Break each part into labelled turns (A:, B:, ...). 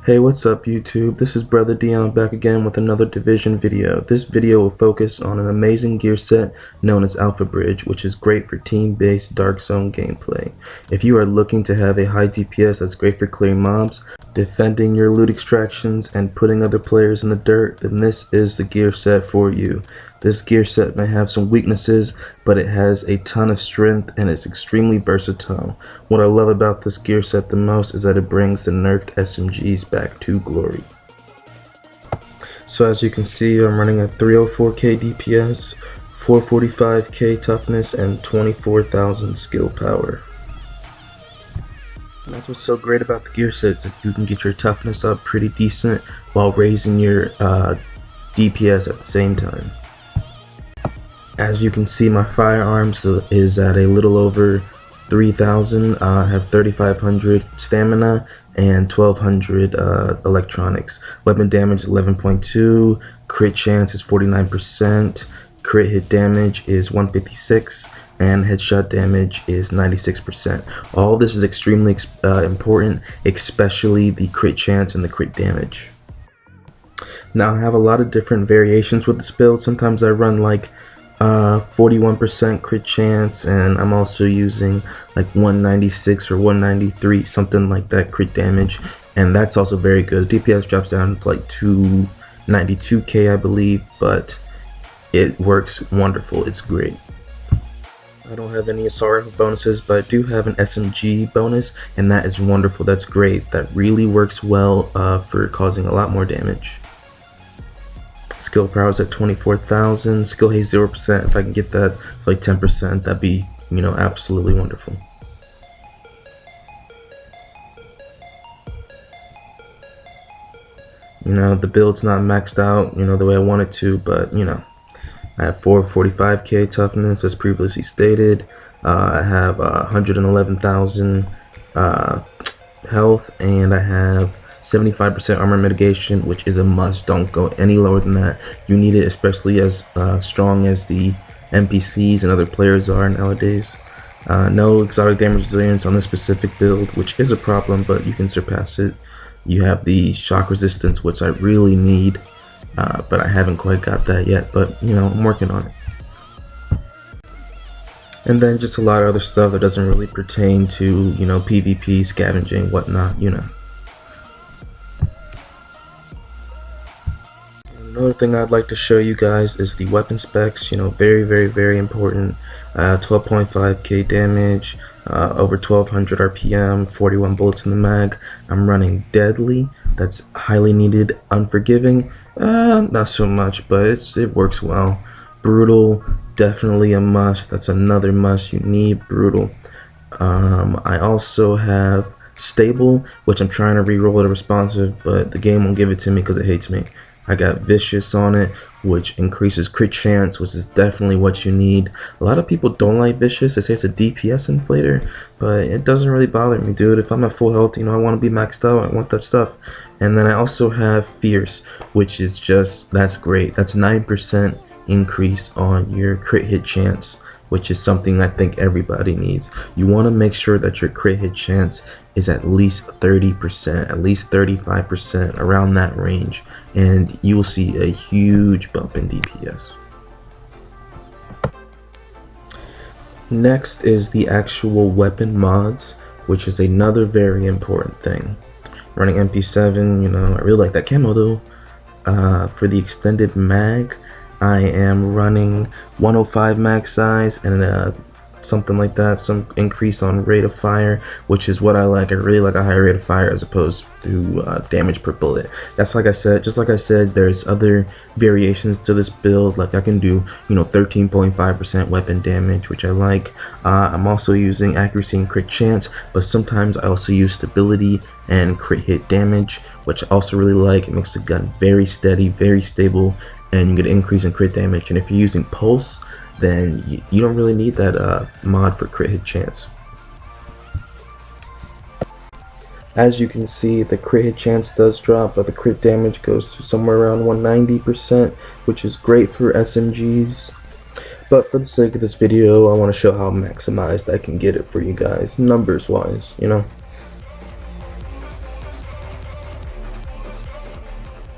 A: Hey, what's up YouTube? This is Brother Dion back again with another Division video. This video will focus on an amazing gear set known as Alpha Bridge, which is great for team-based Dark Zone gameplay. If you are looking to have a high DPS that's great for clearing mobs, defending your loot extractions, and putting other players in the dirt, then this is the gear set for you. This gear set may have some weaknesses, but it has a ton of strength and is extremely versatile. What I love about this gear set the most is that it brings the nerfed SMGs back to glory. So as you can see, I'm running a 304k DPS, 445k toughness, and 24,000 skill power. And that's what's so great about the gear set, is that you can get your toughness up pretty decent while raising your DPS at the same time. As you can see, my firearms is at a little over 3,000. I have 3,500 stamina and 1,200 electronics. Weapon damage is 11.2, crit chance is 49%, crit hit damage is 156, and headshot damage is 96%. All this is extremely important, especially the crit chance and the crit damage. Now I have a lot of different variations with this build. Sometimes I run like 41% crit chance, and I'm also using like 196 or 193, something like that, crit damage, and that's also very good. DPS drops down to like 292k I believe, but it works wonderful. It's great. I don't have any assault rifle bonuses, but I do have an SMG bonus, and that is wonderful. That's great. That really works well for causing a lot more damage. Skill power is at 24,000. Skill haste 0%. If I can get that for like 10%, that'd be, absolutely wonderful. The build's not maxed out, the way I want it to, but I have 445k toughness as previously stated. I have 111,000 health, and I have 75% armor mitigation, which is a must. Don't go any lower than that. You need it, especially as strong as the NPCs and other players are nowadays. No exotic damage resilience on this specific build, which is a problem, but you can surpass it. You have the shock resistance, which I really need, but I haven't quite got that yet, but I'm working on it. And then just a lot of other stuff that doesn't really pertain to PvP, scavenging, whatnot, Another thing I'd like to show you guys is the weapon specs. Very important. 12.5k damage, over 1200 RPM, 41 bullets in the mag. I'm running deadly. That's highly needed. Unforgiving, not so much, but it works well. Brutal, definitely a must. That's another must. You need brutal. I also have stable, which I'm trying to re-roll to responsive, but the game won't give it to me because it hates me. I got vicious on it, which increases crit chance, which is definitely what you need. A lot of people don't like vicious. They say it's a DPS inflator, but it doesn't really bother me, dude. If I'm at full health, I want to be maxed out. I want that stuff. And then I also have fierce, which is that's great. That's 9% increase on your crit hit chance, which is something I think everybody needs. You want to make sure that your crit hit chance is at least 30%, at least 35%, around that range, and you will see a huge bump in DPS. Next is the actual weapon mods, which is another very important thing. Running MP7, I really like that camo though. For the extended mag, I am running 105 mag size and something like that, some increase on rate of fire, which is what I like. I really like a higher rate of fire as opposed to damage per bullet. That's just like I said, there's other variations to this build. Like I can do 13.5% weapon damage, which I like. I'm also using accuracy and crit chance, but sometimes I also use stability and crit hit damage, which I also really like. It makes the gun very steady, very stable, and you get an increase in crit damage. And if you're using pulse, then you don't really need that mod for crit hit chance. As you can see, the crit hit chance does drop, but the crit damage goes to somewhere around 190%, which is great for SMGs. But for the sake of this video, I want to show how maximized I can get it for you guys, numbers wise,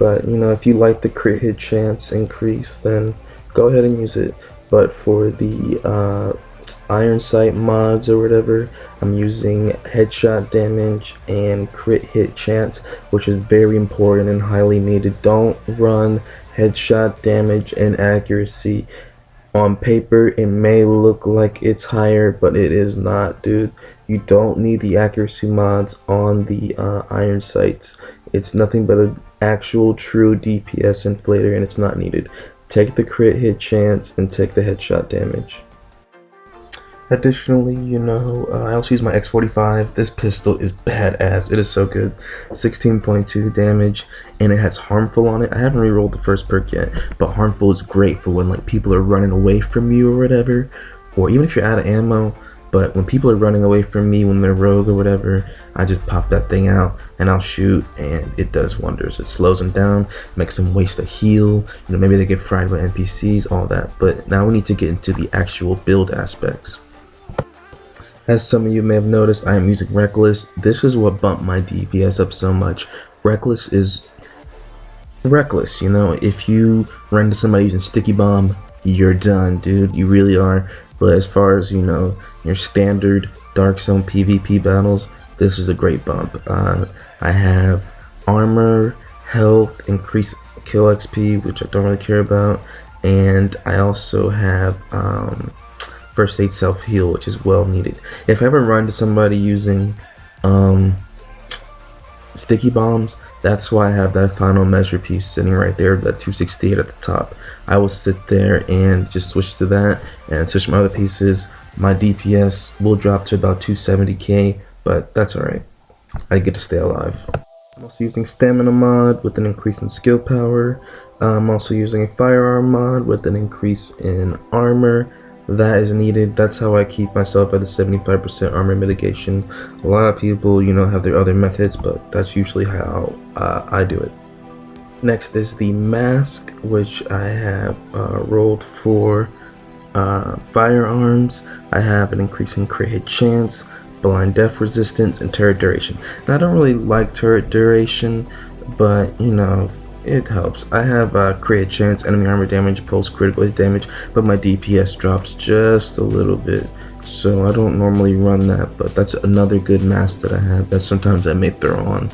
A: But you know, if you like the crit hit chance increase, then go ahead and use it. But for the iron sight mods or whatever, I'm using headshot damage and crit hit chance, which is very important and highly needed. Don't run headshot damage and accuracy. On paper it may look like it's higher, but it is not, dude. You don't need the accuracy mods on the iron sights. It's nothing but an actual true DPS inflator, and it's not needed. Take the crit hit chance and take the headshot damage. Additionally, you know, I also use my X45. This pistol is badass. It is so good. 16.2 damage, and it has harmful on it. I haven't re-rolled the first perk yet, but harmful is great for when like people are running away from you or whatever, or even if you're out of ammo. But when people are running away from me, when they're rogue or whatever, I just pop that thing out and I'll shoot, and it does wonders. It slows them down, makes them waste a heal. You know, maybe they get fried by NPCs, all that. But now we need to get into the actual build aspects. As some of you may have noticed, I am using Reckless. This is what bumped my DPS up so much. Reckless is reckless, you know. If you run into somebody using Sticky Bomb, you're done, dude. You really are. But as far as, you know, your standard Dark Zone PvP battles, this is a great bump. I have armor, health, increased kill XP, which I don't really care about, and I also have first aid self-heal, which is well needed. If I ever run into somebody using sticky bombs, that's why I have that final measure piece sitting right there, that 268 at the top. I will sit there and just switch to that and switch my other pieces. My DPS will drop to about 270k, but that's alright. I get to stay alive. I'm also using stamina mod with an increase in skill power. I'm also using a firearm mod with an increase in armor. That is needed. That's how I keep myself at the 75% armor mitigation. A lot of people, you know, have their other methods, but that's usually how I do it. Next is the mask, which I have rolled for firearms. I have an increase in crit hit chance, blind def resistance, and turret duration. And I don't really like turret duration, but you know, it helps. I have crit chance, enemy armor damage, pulse critical hit damage, but my DPS drops just a little bit, so I don't normally run that. But that's another good mask that I have that sometimes I may throw on.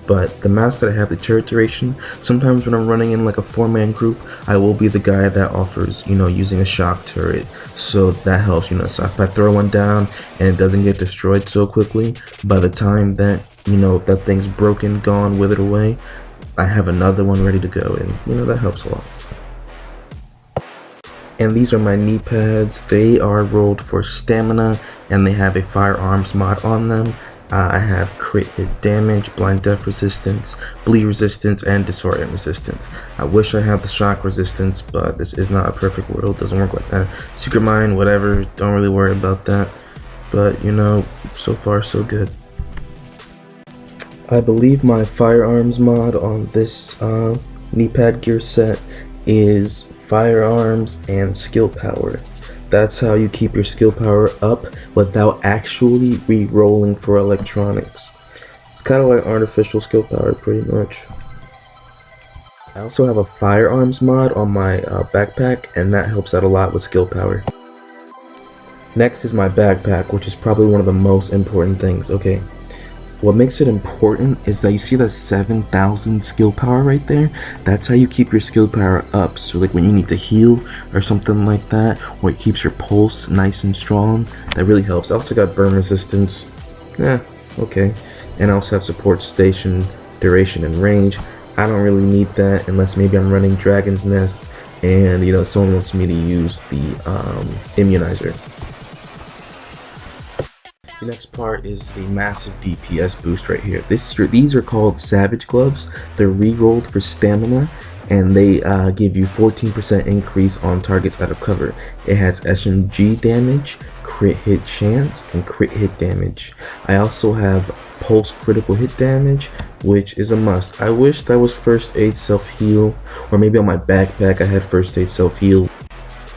A: But the mask that I have, the turret duration, sometimes when I'm running in like a 4-man group, I will be the guy that offers, you know, using a shock turret, so that helps, you know. So if I throw one down and it doesn't get destroyed so quickly, by the time that, you know, that thing's broken, gone, withered away, I have another one ready to go, and you know, that helps a lot. And these are my knee pads. They are rolled for stamina, and they have a firearms mod on them. I have crit hit damage, blind def resistance, bleed resistance, and disorient resistance. I wish I had the shock resistance, but this is not a perfect world. Doesn't work like that. Secret mine, whatever. Don't really worry about that. But you know, so far so good. I believe my firearms mod on this knee pad gear set is firearms and skill power. That's how you keep your skill power up without actually re-rolling for electronics. It's kind of like artificial skill power, pretty much. I also have a firearms mod on my backpack, and that helps out a lot with skill power. Next is my backpack, which is probably one of the most important things. Okay, what makes it important is that you see that 7,000 skill power right there? That's how you keep your skill power up. So like when you need to heal or something like that, or it keeps your pulse nice and strong, that really helps. I also got burn resistance. Okay. And I also have support station, duration, and range. I don't really need that unless maybe I'm running Dragon's Nest and, you know, someone wants me to use the immunizer. The next part is the massive DPS boost right here. These are called Savage Gloves. They're re-rolled for stamina, and they give you 14% increase on targets out of cover. It has SMG damage, crit hit chance, and crit hit damage. I also have pulse critical hit damage, which is a must. I wish that was first aid self-heal, or maybe on my backpack I had first aid self-heal.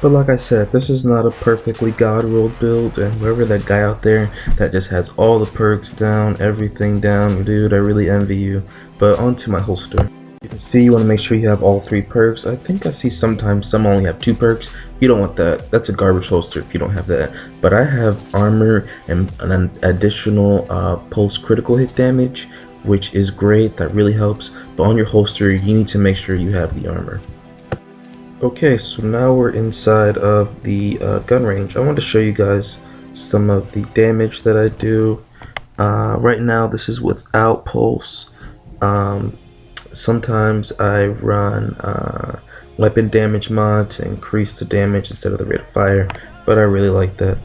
A: But like I said, this is not a perfectly god-rolled build, and whoever that guy out there that just has all the perks down, everything down, dude, I really envy you. But on to my holster. You can see you want to make sure you have all 3 perks. I think I see sometimes some only have 2 perks. You don't want that. That's a garbage holster if you don't have that. But I have armor and an additional pulse critical hit damage, which is great. That really helps. But on your holster, you need to make sure you have the armor. Okay, so now we're inside of the gun range. I want to show you guys some of the damage that I do. Right now, this is without pulse. Sometimes I run weapon damage mod to increase the damage instead of the rate of fire, but I really like that.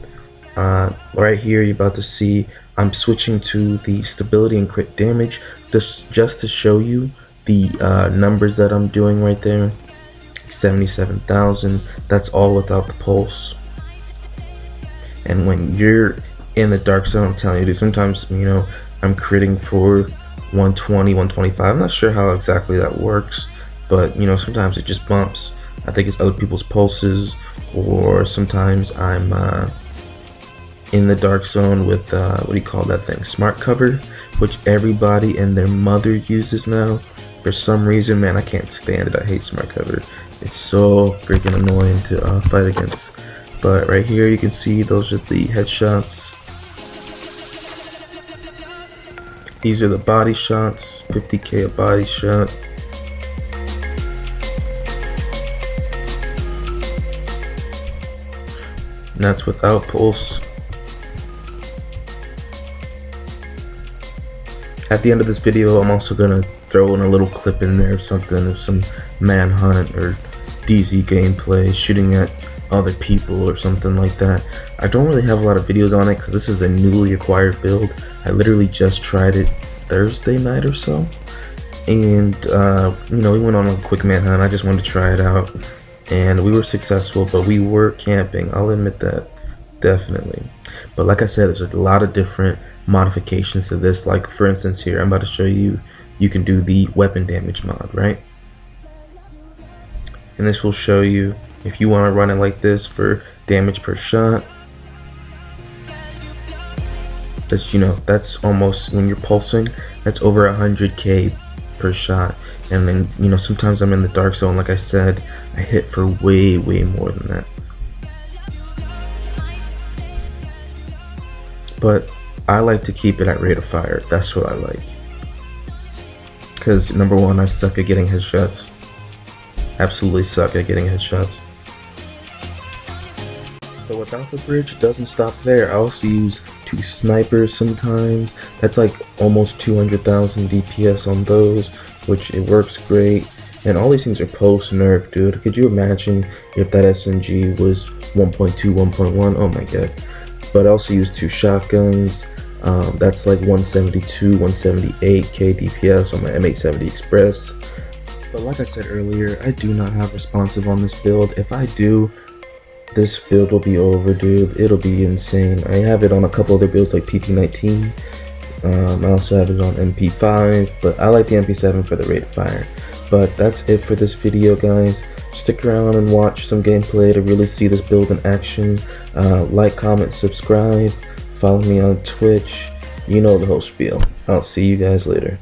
A: Right here, you're about to see I'm switching to the stability and crit damage just to show you the numbers that I'm doing right there. 77,000. That's all without the pulse. And when you're in the dark zone, I'm telling you, dude, sometimes, you know, I'm critting for 120, 125. I'm not sure how exactly that works, but you know, sometimes it just bumps. I think it's other people's pulses, or sometimes I'm in the dark zone with what do you call that thing? Smart cover, which everybody and their mother uses now. For some reason, man, I can't stand it. I hate smart cover. It's so freaking annoying to fight against. But right here, you can see those are the headshots. These are the body shots, 50k a body shot. And that's without pulse. At the end of this video, I'm also gonna throw in a little clip in there, something of some manhunt or DZ gameplay, shooting at other people or something like that. I don't really have a lot of videos on it because this is a newly acquired build. I literally just tried it Thursday night or so, and you know, we went on a quick manhunt. I just wanted to try it out, and we were successful, but we were camping, I'll admit that, definitely. But like I said, there's a lot of different modifications to this. Like for instance here, I'm about to show you, you can do the weapon damage mod, right? And this will show you if you want to run it like this for damage per shot. That's, you know, that's almost, when you're pulsing, that's over 100k per shot. And then, you know, sometimes I'm in the dark zone, like I said, I hit for way more than that. But I like to keep it at rate of fire. That's what I like. Because number one, I suck at getting headshots. Absolutely suck at getting headshots. But without the bridge, it doesn't stop there. I also use 2 snipers sometimes. That's like almost 200,000 DPS on those, which it works great. And all these things are post nerf, dude. Could you imagine if that SMG was 1.2, 1.1? Oh my god. But I also use 2 shotguns. That's like 172, 178k DPS on my M870 Express. But like I said earlier, I do not have responsive on this build. If I do, this build will be over, dude. It'll be insane. I have it on a couple other builds like PP19. I also have it on MP5, but I like the MP7 for the rate of fire. But that's it for this video, guys. Stick around and watch some gameplay to really see this build in action. Like, comment, subscribe. Follow me on Twitch. You know the whole spiel. I'll see you guys later.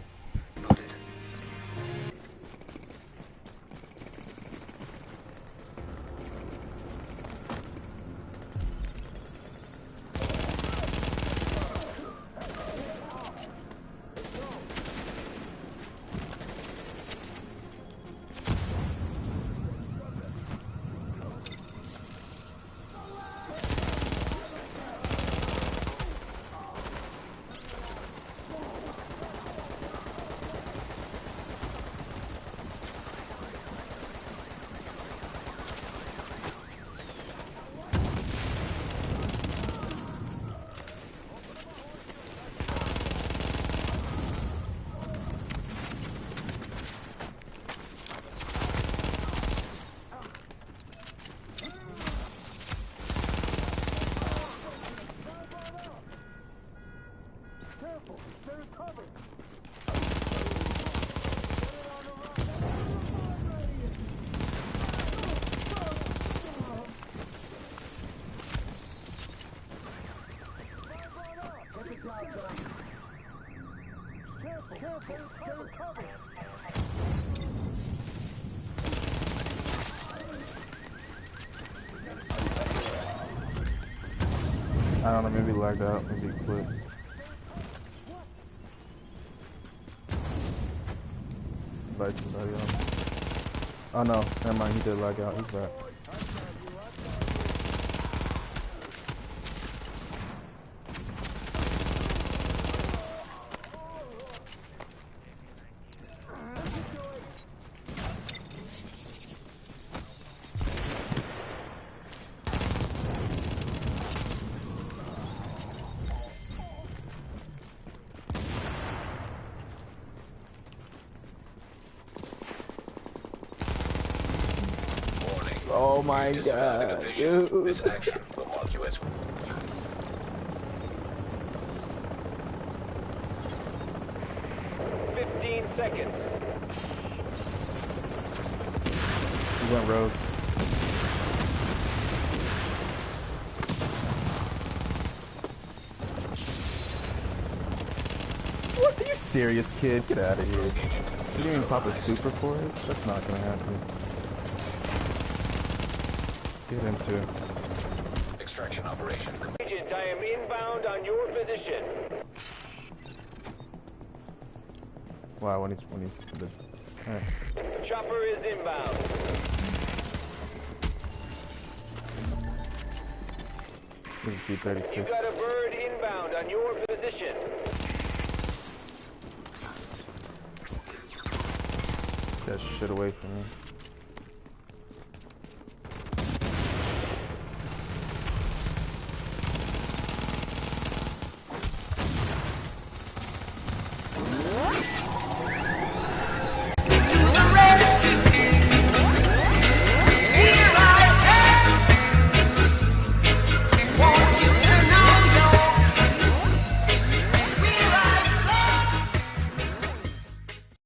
B: I don't know, maybe lagged out, maybe quit. Invite somebody else. Oh no, never mind, he did lag out, he's back. Oh my god, dude.
C: This action will mark you as 15 seconds.
B: He went rogue. What? Are you serious, kid? Get out of here. You didn't even pop a super for it? That's not gonna happen. Get him too.
C: Extraction operation.
D: Agent, I am inbound on your position.
B: Wow, when he's good. Alright.
D: Chopper is inbound.
B: This is P36.
D: You got a bird inbound on your position.
B: Get that shit away from me.